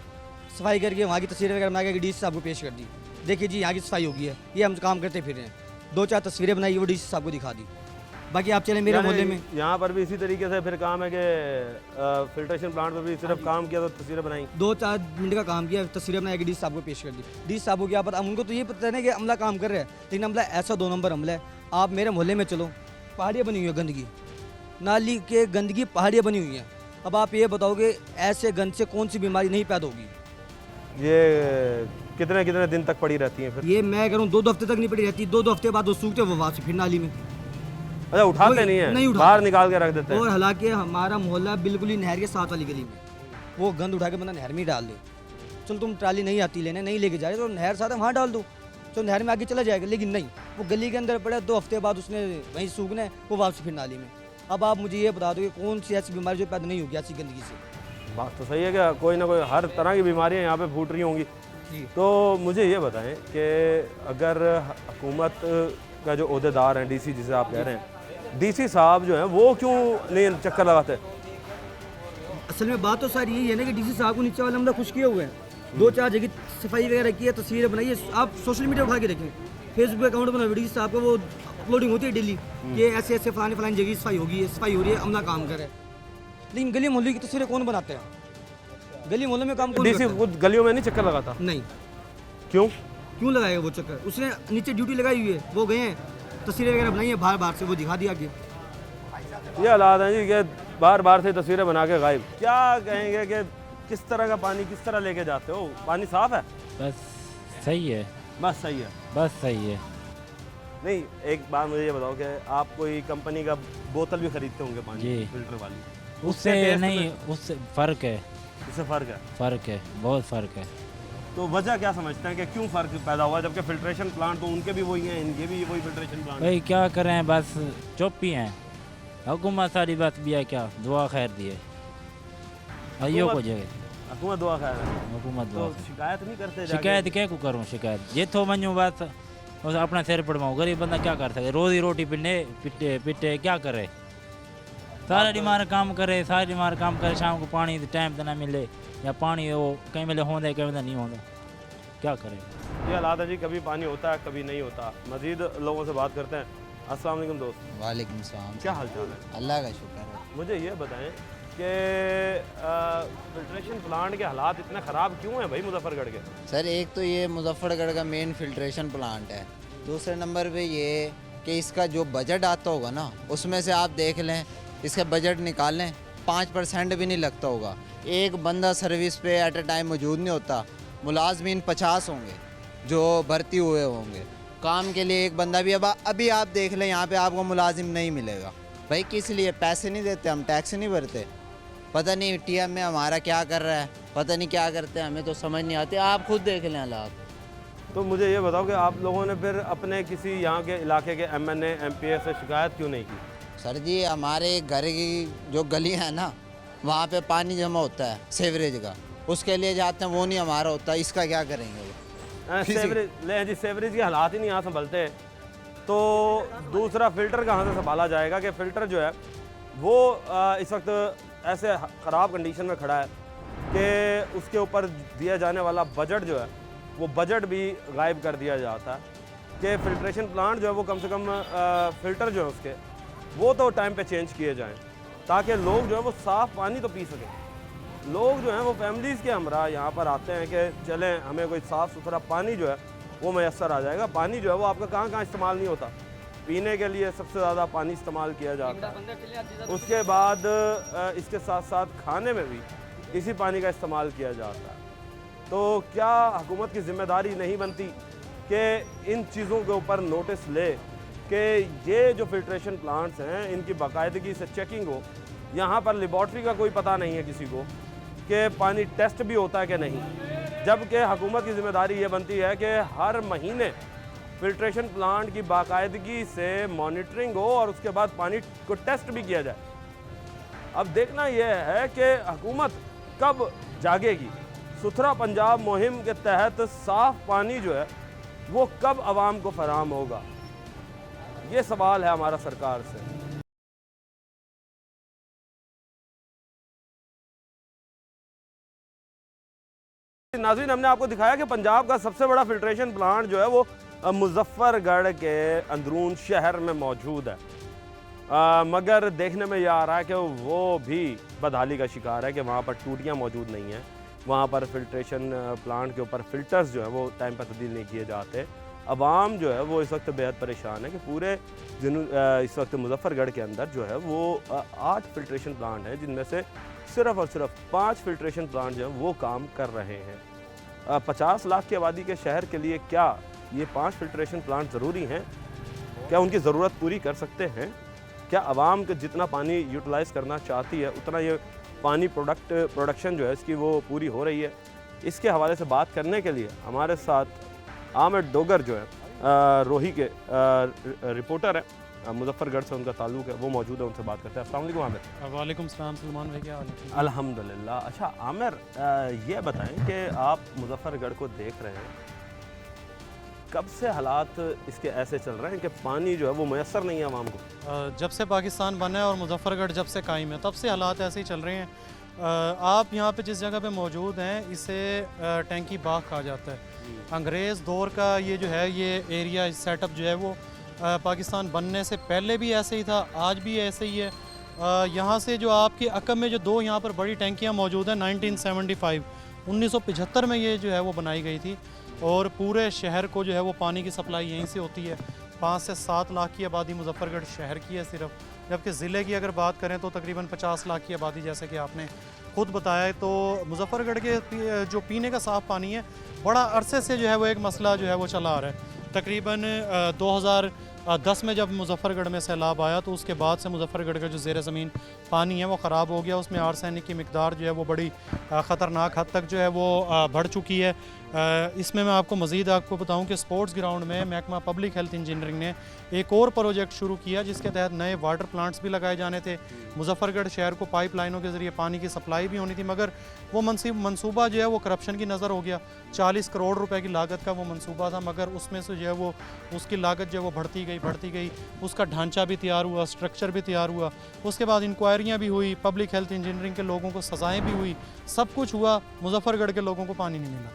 सफाई करके वहाँ की तस्वीरें वगैरह बना के डीसी साहब को पेश कर दी, देखिए जी यहाँ की सफाई हो गई है, ये हम काम करते फिर हैं। 2-4 तस्वीरें बनाई, वो डीसी साहब को दिखा दी। बाकी आप चले मेरे मोहल्ले में, यहाँ पर भी इसी तरीके से फिर काम है कि फिल्ट्रेशन प्लांट पर भी सिर्फ काम किया तो तस्वीरें बनाई, 2-4 मिनट का काम किया, तस्वीरें बना के डीसी साहब को पेश कर दी। डीसी साहब को क्या पता, उनको तो ये पता नहीं कि अमला काम कर रहा है, लेकिन अमला ऐसा 2 नंबर अमला है। आप मेरे मोहल्ले में चलो, पहाड़ियाँ बनी हुई है गंदगी, नाली के गंदगी पहाड़ियाँ बनी हुई हैं। अब आप ये बताओगे ऐसे गंद से कौन सी बीमारी नहीं पैदा होगी? ये कितने कितने दिन तक पड़ी रहती है फिर? ये मैं करूँ 2 हफ्ते तक नहीं पड़ी रहती, 2 हफ्ते बाद वो सूखते वो वापस फिर नाली में। अच्छा, उठाते नहीं है? नहीं उठाते। बाहर निकाल के रख देते हैं। और हालांकि हमारा मोहल्ला बिल्कुल ही नहर के साथ वाली गली में, वो गंद उठा के बंदा नहर में ही डाल दे। चलो तुम ट्राली नहीं आती लेने, नहीं लेके जा रहे तो नहर साथ है वहाँ डाल दो, तो नहर में आगे चला जाएगा। लेकिन नहीं, वो गली के अंदर पड़े, 2 हफ्ते बाद उसने वहीं सूखना है, वो वापस फिर नाली में। अब आप मुझे ये बता दो कि कौन सी ऐसी बीमारी जो पैदा नहीं होगी ऐसी गंदगी से? बात तो सही है कि कोई ना कोई हर तरह की बीमारियां यहाँ पे फूट रही होंगी। तो मुझे ये बताएं कि अगर हुकूमत का जो ओहदेदार हैं, डीसी जिसे आप कह रहे हैं, डीसी साहब जो हैं वो क्यों नहीं चक्कर लगाते? असल में बात तो सारी यही है ना कि डीसी साहब को नीचे वाला हमने खुश किया हुआ है, 2-4 जगह सफाई वगैरह की है, तस्वीरें बनाई है। आप सोशल मीडिया उठा के देखें, फेसबुक अकाउंट बना, डीसी साहब का वो अपलोडिंग होती है डेली, ये ऐसे ऐसे फलानी जगह सफाई होगी है, सफाई हो रही है, अमला काम करे। लेकिन गली मोहल्ले की तस्वीरें कौन बनाते हैं? गली मोहल्ले में काम कौन डीसी करता है? खुद गलियों में नहीं चक्कर लगाता? नहीं। क्यों लगाएगा वो चक्कर? उसने नीचे ड्यूटी लगाई हुई है, वो गए हैं, तस्वीरें वगैरह बनाई है, बाहर से वो दिखा दिया आगे। ये हालात हैं जी कि बार से तस्वीरें बना के गायब। क्या कहेंगे कि किस तरह का पानी किस तरह लेके जाते हो? पानी साफ है? बस सही है, बस सही है, बस सही है। नहीं, एक बात मुझे ये बताओ कि आप कोई कंपनी का बोतल भी खरीदते होंगे पानी जी। फिल्टर वाली, उससे टेस्ट नहीं, में उससे फ़र्क है, इससे फ़र्क है? फ़र्क है, बहुत फ़र्क है। तो वजह क्या समझते हैं कि क्यों फ़र्क पैदा हुआ, जबकि फिल्ट्रेशन प्लांट तो उनके भी वही हैं, इनके भी वही फिल्ट्रेशन प्लांट? भाई क्या करें, बस चुप ही हैं। हुकूमत सारी बात भी है, क्या दुआ खैर दिए आइयो को जगह हुकूमत दुआ खैर है। हुकूमत दुआ तो खैर। शिकायत नहीं करते? शिकायत क्या को करूँ? शिकायत जितो वञूं बस उस अपना सिर पड़वाऊँ। गरीब बंदा क्या कर सके? रोज़ी रोटी पिटे क्या करे? सारा डिमार काम करे, सारी डिमार काम करे, शाम को पानी टाइम तो ना मिले, या पानी वो कहीं मिले होंगे कहीं मिले नहीं होंगे, क्या करें? ये हालात है जी, कभी पानी होता है कभी नहीं होता। मज़ीद लोगों से बात करते हैं। अस्सलाम वालेकुम दोस्त, वालेकुम सलाम। क्या हाल चाल है? अल्लाह का शुक्र है। मुझे ये बताएं कि फिल्ट्रेशन प्लांट के हालात इतने ख़राब क्यों हैं भाई मुजफ्फरगढ़ के? सर एक तो ये मुजफ्फरगढ़ का मेन फिल्ट्रेशन प्लांट है, दूसरे नंबर पे ये कि इसका जो बजट आता होगा ना, उसमें से आप देख लें, इसका बजट निकालें 5% भी नहीं लगता होगा। एक बंदा सर्विस पे एट अ टाइम मौजूद नहीं होता, मुलाजमीन 50 होंगे जो भर्ती हुए होंगे काम के लिए। एक बंदा भी अभी आप देख लें, यहाँ पे आपको मुलाजिम नहीं मिलेगा। भाई किस लिए? पैसे नहीं देते, हम टैक्स नहीं भरते। पता नहीं टीएम में हमारा क्या कर रहा है, पता नहीं क्या करते हैं, हमें तो समझ नहीं आती। आप खुद देख लें हालात। तो मुझे ये बताओ कि आप लोगों ने फिर अपने किसी यहाँ के इलाके के MNA MPA से शिकायत क्यों नहीं की? सर जी हमारे घर की जो गली है ना, वहाँ पे पानी जमा होता है सीवरेज का, उसके लिए जाते हैं, वो नहीं हमारा होता। इसका क्या करेंगे वो? सेवरेज ले जी, सेवरेज के हालात ही नहीं यहाँ संभलते, तो दूसरा फ़िल्टर कहाँ से संभाला जाएगा? कि फ़िल्टर जो है वो इस वक्त ऐसे ख़राब कंडीशन में खड़ा है कि उसके ऊपर दिया जाने वाला बजट जो है वो बजट भी गायब कर दिया जाता है। कि फ़िल्ट्रेशन प्लांट जो है वो कम से कम फ़िल्टर जो है उसके वो तो टाइम पे चेंज किए जाएं, ताकि लोग जो है वो साफ़ पानी तो पी सकें। लोग जो हैं वो फैमिलीज़ के हमरा यहाँ पर आते हैं कि चलें हमें कोई साफ़ सुथरा पानी जो है वो मैसर आ जाएगा। पानी जो है वो आपका कहाँ कहाँ इस्तेमाल नहीं होता। पीने के लिए सबसे ज़्यादा पानी इस्तेमाल किया जाता है, उसके बाद इसके साथ साथ खाने में भी इसी पानी का इस्तेमाल किया जाता है। तो क्या हुकूमत की ज़िम्मेदारी नहीं बनती कि इन चीज़ों के ऊपर नोटिस ले कि ये जो फिल्ट्रेशन प्लांट्स हैं इनकी बाकायदगी से चेकिंग हो? यहाँ पर लेबॉर्ट्री का कोई पता नहीं है किसी को कि पानी टेस्ट भी होता है कि नहीं, जबकि हुकूमत की ज़िम्मेदारी ये बनती है कि हर महीने फिल्ट्रेशन प्लांट की बाकायदगी से मॉनिटरिंग हो और उसके बाद पानी को टेस्ट भी किया जाए। अब देखना यह है कि हुकूमत कब जागेगी। सुथरा पंजाब मुहिम के तहत साफ़ पानी जो है वो कब आवाम को फराहम होगा, ये सवाल है हमारा सरकार से। नाज़रीन, हमने आपको दिखाया कि पंजाब का सबसे बड़ा फिल्ट्रेशन प्लांट जो है वो मुजफ्फरगढ़ के अंदरून शहर में मौजूद है, मगर देखने में यह आ रहा है कि वो भी बदहाली का शिकार है कि वहाँ पर टूटियाँ मौजूद नहीं हैं। वहाँ पर फिल्ट्रेशन प्लांट के ऊपर फ़िल्टर्स जो है वो टाइम पर तब्दील नहीं किए जाते। अवाम जो है वो इस वक्त बेहद परेशान है कि पूरे इस वक्त मुजफ्फरगढ़ के अंदर जो है वो 8 फिल्ट्रेशन प्लांट हैं, जिनमें से सिर्फ़ और सिर्फ 5 फिल्ट्रेशन प्लांट जो हैं वो काम कर रहे हैं। 50 लाख की आबादी के शहर के लिए क्या ये 5 फिल्ट्रेशन प्लांट ज़रूरी हैं? क्या उनकी ज़रूरत पूरी कर सकते हैं? क्या आवाम को जितना पानी यूटिलाइज़ करना चाहती है उतना ये पानी प्रोडक्शन जो है इसकी वो पूरी हो रही है? इसके हवाले से बात करने के लिए हमारे साथ आमिर डोगर जो है रोही के रिपोर्टर है, मुजफ्फरगढ़ से उनका ताल्लुक़ है, वो मौजूद है, उनसे बात करते हैं। अस्सलाम वालेकुम आमिर। वालेकुम सलाम सलमान भाई, क्या हाल है? अल्हम्दुलिल्लाह। अच्छा आमिर, ये बताएं कि आप मुजफ्फरगढ़ को देख रहे हैं, कब से हालात इसके ऐसे चल रहे हैं कि पानी जो है वो मैसर नहीं है आवाम को? जब से पाकिस्तान बना है और मुजफ्फरगढ़ जब से कायम है तब से हालात ऐसे ही चल रहे हैं। आप यहाँ पे जिस जगह पे मौजूद हैं इसे टैंकी बाग कहा जाता है। अंग्रेज़ दौर का ये जो है ये एरिया सेटअप जो है वो पाकिस्तान बनने से पहले भी ऐसे ही था, आज भी ऐसे ही है। यहाँ से जो आपके अकम में जो 2 यहाँ पर बड़ी टैंकियाँ मौजूद हैं 1975 में ये जो है वो बनाई गई थी और पूरे शहर को जो है वो पानी की सप्लाई यहीं से होती है। 5 से 7 लाख की आबादी मुजफ्फरगढ़ शहर की है सिर्फ, जबकि ज़िले की अगर बात करें तो तकरीबन 50 लाख की आबादी, जैसे कि आपने खुद बताया है। तो मुजफ्फरगढ़ के जो पीने का साफ़ पानी है बड़ा अरसे से जो है वो एक मसला जो है वो चला आ रहा है। तकरीबन 2010 में जब मुजफ्फरगढ़ में सैलाब आया तो उसके बाद से मुजफ्फरगढ़ का जो ज़ेर ज़मीन पानी है वो ख़राब हो गया। उसमें आर्सेनिक की मिकदार जो है वो बड़ी ख़तरनाक हद तक जो है वो बढ़ चुकी है। इसमें मैं आपको मज़ीद बताऊं कि स्पोर्ट्स ग्राउंड में महकमा पब्लिक हेल्थ इंजीनियरिंग ने एक और प्रोजेक्ट शुरू किया जिसके तहत नए वाटर प्लांट्स भी लगाए जाने थे। मुजफ्फरगढ़ शहर को पाइप लाइनों के ज़रिए पानी की सप्लाई भी होनी थी, मगर वो मनसूबा जो है वो करप्शन की नज़र हो गया। 40 करोड़ रुपए की लागत का वो मनसूबा था, मगर उसमें से जो है वो उसकी लागत जो है वो बढ़ती गई, उसका ढांचा भी तैयार हुआ, स्ट्रक्चर भी तैयार हुआ, उसके बाद इंक्वायरियाँ भी हुई, पब्लिक हेल्थ इंजीनियरिंग के लोगों को सज़ाएँ भी हुई, सब कुछ हुआ, मुजफ्फरगढ़ के लोगों को पानी नहीं मिला।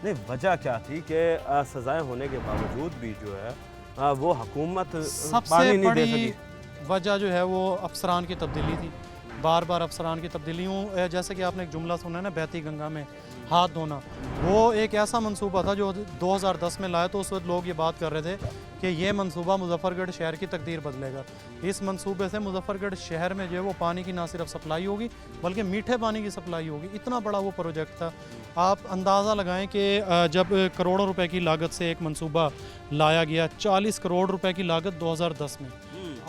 नहीं, वजह क्या थी कि सज़ाएँ होने के बावजूद भी जो है वो हुकूमत पानी सबसे नहीं दे बड़ी सकी। वजह जो है वो अफसरान की तब्दीली थी। बार बार अफसरान की तब्दीलियों, जैसे कि आपने एक जुमला सुना है ना, बहती गंगा में हाथ धोना, वो एक ऐसा मंसूबा था जो 2010 में लाया। तो उस वक्त लोग ये बात कर रहे थे कि ये मंसूबा मुजफ्फरगढ़ शहर की तकदीर बदलेगा। इस मंसूबे से मुजफ्फरगढ़ शहर में जो है वो पानी की ना सिर्फ सप्लाई होगी बल्कि मीठे पानी की सप्लाई होगी। इतना बड़ा वो प्रोजेक्ट था। आप अंदाज़ा लगाएं कि जब करोड़ों रुपए की लागत से एक मंसूबा लाया गया, 40 करोड़ रुपए की लागत 2010 में,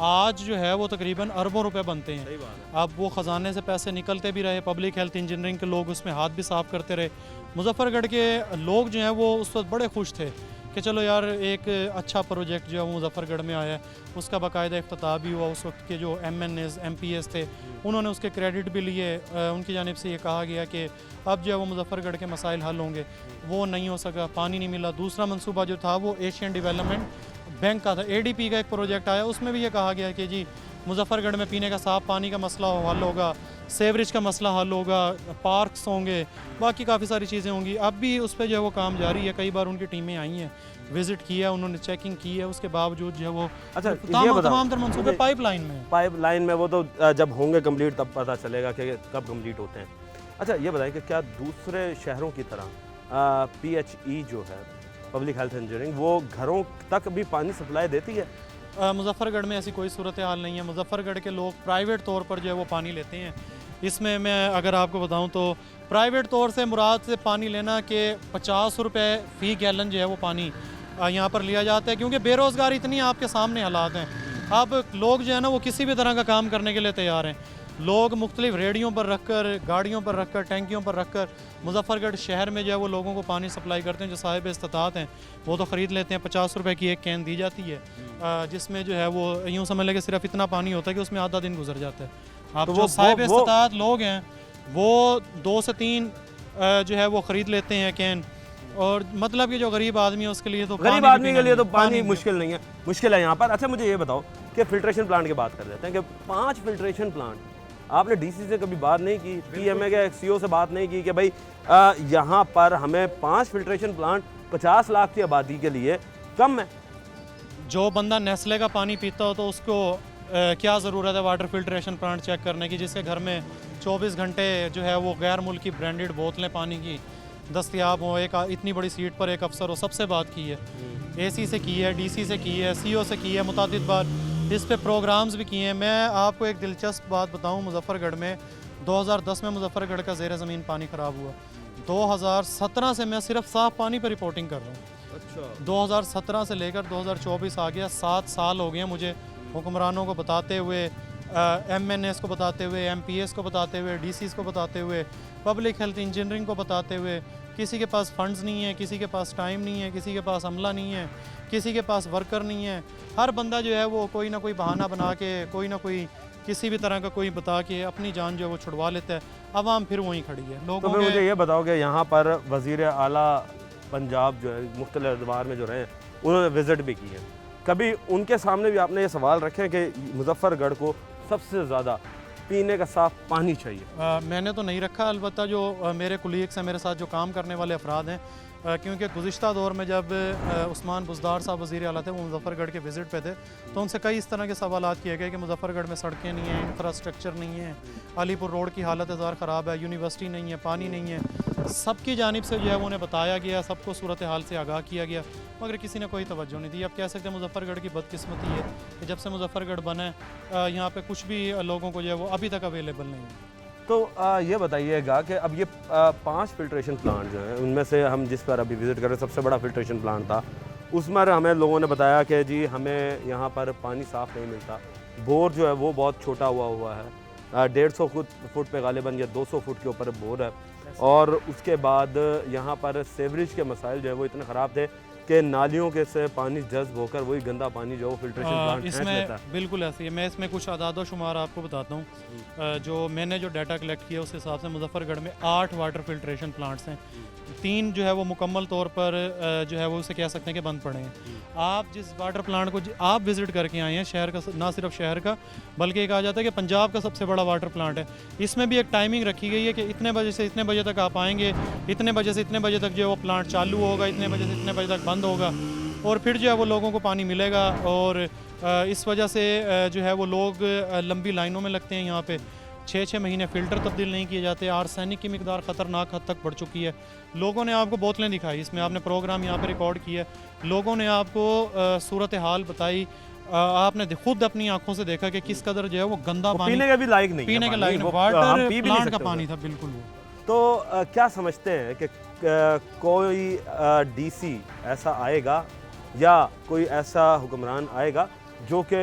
आज जो है वो तकरीबन अरबों रुपए बनते हैं। अब वो ख़जाने से पैसे निकलते भी रहे, पब्लिक हेल्थ इंजीनियरिंग के लोग उसमें हाथ भी साफ करते रहे। मुजफ्फरगढ़ के लोग जो हैं वो उस वक्त बड़े खुश थे कि चलो यार एक अच्छा प्रोजेक्ट जो है वो मुजफ्फरगढ़ में आया है। उसका बाकायदा इफ्तिताह भी हुआ। उस वक्त के जो MNAs MPs थे उन्होंने उसके क्रेडिट भी लिए। उनकी जानिब से ये कहा गया कि अब जो है वो मुजफ्फरगढ़ के मसाइल हल होंगे। वो नहीं हो सका, पानी नहीं मिला। दूसरा मंसूबा जो था वो एशियन डेवलपमेंट बैंक का था, ADP का एक प्रोजेक्ट आया, उसमें भी ये कहा गया कि जी मुजफ्फरगढ़ में पीने का साफ़ पानी का मसला हल होगा, सेवरेज का मसला हल होगा, पार्क्स होंगे, बाकी काफ़ी सारी चीज़ें होंगी। अब भी उस पर जो है वो काम जारी है। कई बार उनकी टीमें आई हैं, विज़िट किया, उन्होंने चेकिंग की है, उसके बावजूद जो है वो अच्छा तमाम तर मंसूबे पाइपलाइन में। पाइपलाइन में वो तो जब होंगे कंप्लीट तब पता चलेगा कि कब कंप्लीट होते हैं। अच्छा ये बताएं कि क्या दूसरे शहरों की तरह PHE जो है, पब्लिक हेल्थ इंजीनियरिंग, वो घरों तक भी पानी सप्लाई देती है? मुजफ्फरगढ़ में ऐसी कोई सूरत हाल नहीं है। मुजफ्फरगढ़ के लोग प्राइवेट तौर पर जो है वो पानी लेते हैं। इसमें मैं अगर आपको बताऊं तो प्राइवेट तौर से मुराद से पानी लेना कि 50 रुपये फ़ी गैलन जो है वो पानी यहाँ पर लिया जाता है, क्योंकि बेरोज़गारी इतनी आपके सामने हालात हैं। अब लोग जो है ना वो किसी भी तरह का काम करने के लिए तैयार हैं। लोग मुख्तलिफ रेडियों पर रखकर, गाड़ियों पर रखकर, टैंकियों पर रखकर मुजफ्फरगढ़ शहर में जो है वो लोगों को पानी सप्लाई करते हैं। जो साहिब इस्तात हैं वो तो ख़रीद लेते हैं, 50 रुपये की एक कैन दी जाती है, जिसमें जो है वो यूँ समझ लें कि सिर्फ इतना पानी होता है कि उसमें आधा दिन गुजर जाता है। अब तो जो साहिब इस्तात लोग हैं वो 2 से 3 जो है वो ख़रीद लेते हैं कैन। और मतलब कि जो गरीब आदमी है उसके लिए तो गरीब आदमी के लिए तो पानी मुश्किल नहीं है, मुश्किल है यहाँ पर। अच्छा मुझे ये बताओ कि फ़िल्ट्रेशन प्लांट की बात कर देते हैं कि 5 फ़िल्ट्रेशन प्लांट, आपने DC से कभी बात नहीं की, PMA के CO से बात नहीं की कि भाई यहाँ पर हमें 5 फ़िल्ट्रेशन प्लांट 50 लाख की आबादी के लिए कम है? जो बंदा नेस्ले का पानी पीता हो तो उसको क्या ज़रूरत है वाटर फिल्ट्रेशन प्लांट चेक करने की, जिसके घर में 24 घंटे जो है वो गैर मुल्की ब्रांडेड बोतलें पानी की दस्तयाब हो, एक इतनी बड़ी सीट पर एक अफसर हो। सबसे बात की है, AC से की है, DC से की है, CO से की है, मुतादिद बार इस पे प्रोग्राम्स भी किए हैं। मैं आपको एक दिलचस्प बात बताऊं, मुजफ्फरगढ़ में 2010 में मुजफ्फरगढ़ का ज़ेर ज़मीन पानी ख़राब हुआ। 2017 से मैं सिर्फ साफ़ पानी पर रिपोर्टिंग कर रहा हूँ। अच्छा। 2017 से लेकर 2024 आ गया, 7 साल हो गए मुझे हुक्मरानों को बताते हुए, MNAs को बताते हुए, MPs को बताते हुए, DCs को बताते हुए, पब्लिक हेल्थ इंजीनियरिंग को बताते हुए। किसी के पास फंड्स नहीं है, किसी के पास टाइम नहीं है, किसी के पास अमला नहीं है, किसी के पास वर्कर नहीं है। हर बंदा जो है वो कोई ना कोई बहाना बना के, कोई ना कोई किसी भी तरह का कोई बता के अपनी जान जो है वो छुड़वा लेता है। आवाम फिर वहीं खड़ी है। लोगों तो मुझे ये बताओ कि यहाँ पर वज़ीर आला पंजाब जो है मुख्तलिफ अदवार में जो रहे हैं, उन्होंने विज़िट भी की है। कभी उनके सामने भी आपने ये सवाल रखे कि मुजफ्फरगढ़ को सबसे ज़्यादा पीने का साफ़ पानी चाहिए? मैंने तो नहीं रखा, अलबत्ता जो मेरे कुलीग्स हैं, मेरे साथ जो काम करने वाले अफराद हैं, क्योंकि गुज़िश्ता दौर में जब उस्मान बुज़दार साहब वज़ीर आला थे, वो मुजफ्फरगढ़ के विज़िट पे थे, तो उनसे कई इस तरह के सवालात किए गए कि मुजफ्फरगढ़ में सड़कें नहीं हैं, इंफ्रास्ट्रक्चर नहीं है, अलीपुर रोड की हालत ज़ार ख़राब है, यूनिवर्सिटी नहीं है, पानी नहीं है। सबकी जानिब से जो है वो उन्हें बताया गया, सबको सूरत हाल से आगाह किया गया, मगर किसी ने कोई तवज्जो नहीं दी। अब कह सकते हैं मुजफ्फरगढ़ की बदकिस्मती है कि जब से मुजफ्फरगढ़ बना है यहाँ पे कुछ भी लोगों को जो है वो अभी तक अवेलेबल नहीं है। तो ये बताइएगा कि अब ये 5 फ़िल्ट्रेशन प्लांट जो हैं, उनमें से हम जिस पर अभी विज़िट कर रहे हैं सबसे बड़ा फ़िल्ट्रेशन प्लांट था, उसमें हमें लोगों ने बताया कि जी हमें यहाँ पर पानी साफ़ नहीं मिलता, बोर जो है वो बहुत छोटा हुआ है, 150 फुट पे गालिबन या 200 फुट के ऊपर बोर है, और उसके बाद यहाँ पर सेवरेज के मसाइल जो है वो इतने ख़राब थे कि नालियों के से पानी जज्ब होकर वही गंदा पानी जो फ़िल्ट्रेशन प्लांट खींच लेता है। बिल्कुल ऐसे ही है। मैं इसमें कुछ आदाद शुमार आपको बताता हूँ। जो मैंने जो डाटा कलेक्ट किया उस हिसाब से मुजफ्फरगढ़ में 8 वाटर फिल्ट्रेशन प्लांट्स हैं, 3 जो है वो मुकम्मल तौर पर जो है वो उसे कह सकते हैं कि बंद पड़े हैं। आप जिस वाटर प्लांट को आप विज़िट करके आए हैं, शहर का, ना सिर्फ शहर का बल्कि कहा जाता है कि पंजाब का सबसे बड़ा वाटर प्लांट है। इसमें भी एक टाइमिंग रखी गई है कि इतने बजे से इतने बजे तक आप आएंगे, इतने बजे से इतने बजे तक जो वो प्लांट चालू होगा, इतने बजे से इतने बजे तक बंद होगा। और फिर जो है वो लोगों को पानी मिलेगा। और इस वजह से जो है वो लोग लंबी लाइनों में लगते हैं। यहाँ पे 6-6 महीने फ़िल्टर तब्दील नहीं किए जाते। आर्सेनिक की मिकदार ख़तरनाक हद तक बढ़ चुकी है। लोगों ने आपको बोतलें दिखाई, इसमें आपने प्रोग्राम यहाँ पे रिकॉर्ड किया, लोगों ने आपको सूरत हाल बताई, आपने खुद अपनी आंखों से देखा कि किस कदर जो है वो गंदा पानी, पीने के भी लायक नहीं, पीने के लायक, हम वाटर पी भी नहीं प्लांट का सकते पानी उसे। था बिल्कुल वो। तो क्या समझते हैं कि कोई डीसी ऐसा आएगा या कोई ऐसा हुक्मरान आएगा जो कि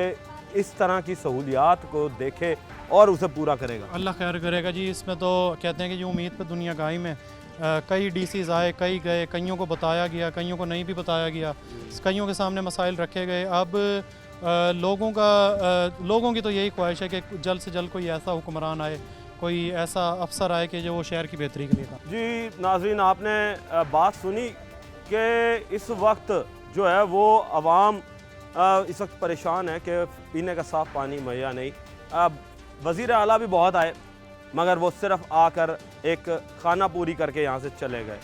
इस तरह की सहूलियात को देखे और उसे पूरा करेगा? अल्लाह खैर करेगा जी। इसमें तो कहते हैं कि जो उम्मीद पे दुनिया कायम है। कई डीसीज आए, कई गए, कईयों को बताया गया, कईयों को नहीं भी बताया गया, कईयों के सामने मसाइल रखे गए। अब लोगों की तो यही ख्वाहिश है कि जल्द से जल्द कोई ऐसा हुक्मरान आए, कोई ऐसा अफसर आए कि जो वो शहर की बेहतरी के लिए काम। जी नाज़रीन, आपने बात सुनी कि इस वक्त जो है वो आवाम इस वक्त परेशान है कि पीने का साफ़ पानी मुहैया नहीं। वज़ीर आला भी बहुत आए मगर वो सिर्फ आकर एक खाना पूरी करके यहाँ से चले गए।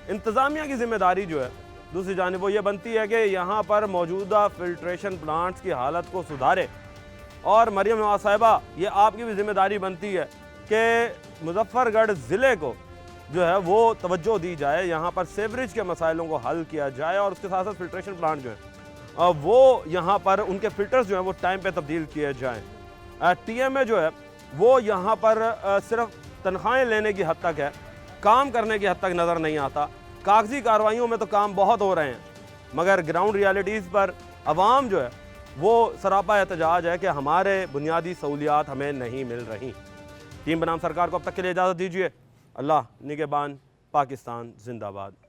इंतज़ामिया की ज़िम्मेदारी जो है दूसरी जानिब वो ये बनती है कि यहाँ पर मौजूदा फ़िल्ट्रेशन प्लांट्स की हालत को सुधारे। और मरियम नवाज़ साहिबा, ये आपकी भी ज़िम्मेदारी बनती है कि मुजफ्फरगढ़ ज़िले को जो है वो तवज्जो दी जाए, यहाँ पर सेवरेज के मसाइलों को हल किया जाए और उसके साथ साथ फ़िल्ट्रेशन प्लांट जो है वो यहाँ पर उनके फ़िल्टर्स जो हैं वो टाइम पे तब्दील किए जाएँ। TMA जो है वो यहाँ पर सिर्फ तनख्वाहें लेने की हद तक है, काम करने की हद तक नज़र नहीं आता। कागजी कार्रवाइयों में तो काम बहुत हो रहे हैं मगर ग्राउंड रियलिटीज़ पर आवाम जो है वो सरापा एहतजाज है कि हमारे बुनियादी सहूलियात हमें नहीं मिल रही। टीम बनाम सरकार को अब तक के लिए इजाज़त दीजिए। अल्लाह निगहबान, पाकिस्तान जिंदाबाद।